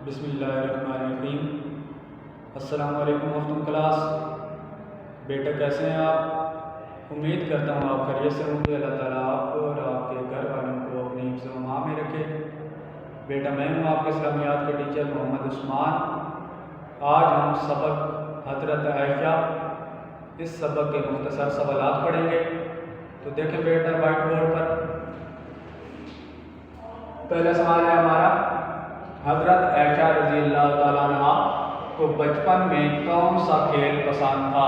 بسم اللہ الرحمن الرحیم۔ السلام علیکم محترم کلاس، بیٹا کیسے ہیں آپ؟ امید کرتا ہوں آپ خیریت سے ہوں گے۔ اللہ تعالیٰ آپ کو اور آپ کے گھر والوں کو اپنی حفظ و امان میں رکھے۔ بیٹا میں ہوں آپ کے اسلامیات کے ٹیچر محمد عثمان۔ آج ہم سبق حضرت عائشہ اس سبق کے مختصر سوالات پڑھیں گے۔ تو دیکھیں بیٹا وائٹ بورڈ پر پہلا سوال ہے ہمارا، حضرت عائشہ رضی اللہ تعالیٰ عنہ کو بچپن میں کون سا کھیل پسند تھا؟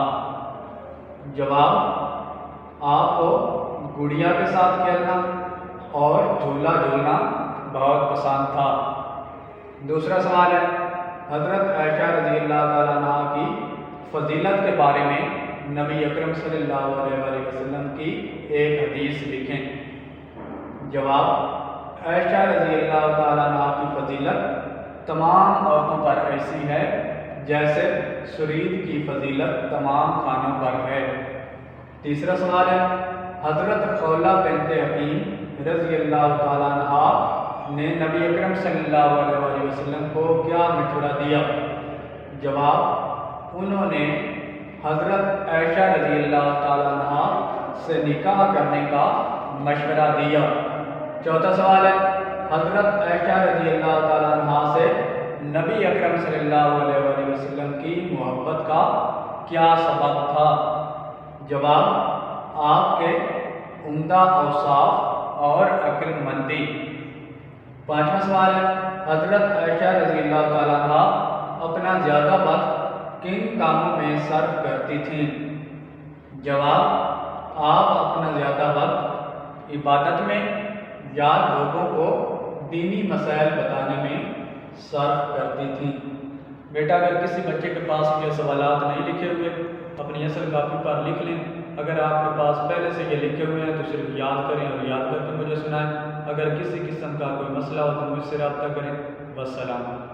جواب، آپ کو گڑیا کے ساتھ کھیلنا اور جھولا جھولنا بہت پسند تھا۔ دوسرا سوال ہے، حضرت عائشہ رضی اللہ تعالیٰ عنہ کی فضیلت کے بارے میں نبی اکرم صلی اللہ علیہ وآلہ وسلم کی ایک حدیث لکھیں۔ جواب، عائشہ رضی اللہ تعالیٰ عنہ کی فضیلت تمام عورتوں پر ایسی ہے جیسے سرید کی فضیلت تمام کھانوں پر ہے۔ تیسرا سوال ہے، حضرت خولہ بنت حکیم رضی اللہ تعالیٰ عنہ نے نبی اکرم صلی اللہ علیہ وآلہ وسلم کو کیا مشورہ دیا؟ جواب، انہوں نے حضرت عائشہ رضی اللہ تعالیٰ عنہ سے نکاح کرنے کا مشورہ دیا۔ چوتھا سوال ہے، حضرت عائشہ رضی اللہ تعالیٰ عنہ سے نبی اکرم صلی اللہ علیہ وآلہ وسلم کی محبت کا کیا سبب تھا؟ جواب، آپ کے عمدہ اوصاف اور عقل مندی۔ پانچواں سوال ہے، حضرت عائشہ رضی اللہ تعالیٰ عنہ اپنا زیادہ وقت کن کاموں میں صرف کرتی تھیں؟ جواب، آپ اپنا زیادہ وقت عبادت میں یا لوگوں کو دینی مسائل بتانے میں صرف کرتی تھیں۔ بیٹا اگر کسی بچے کے پاس یہ سوالات نہیں لکھے ہوئے اپنی اصل کاپی پر لکھ لیں۔ اگر آپ کے پاس پہلے سے یہ لکھے ہوئے ہیں تو صرف یاد کریں اور یاد کر کے مجھے سنائیں۔ اگر کسی قسم کا کوئی مسئلہ ہو تو مجھ سے رابطہ کریں۔ والسلام۔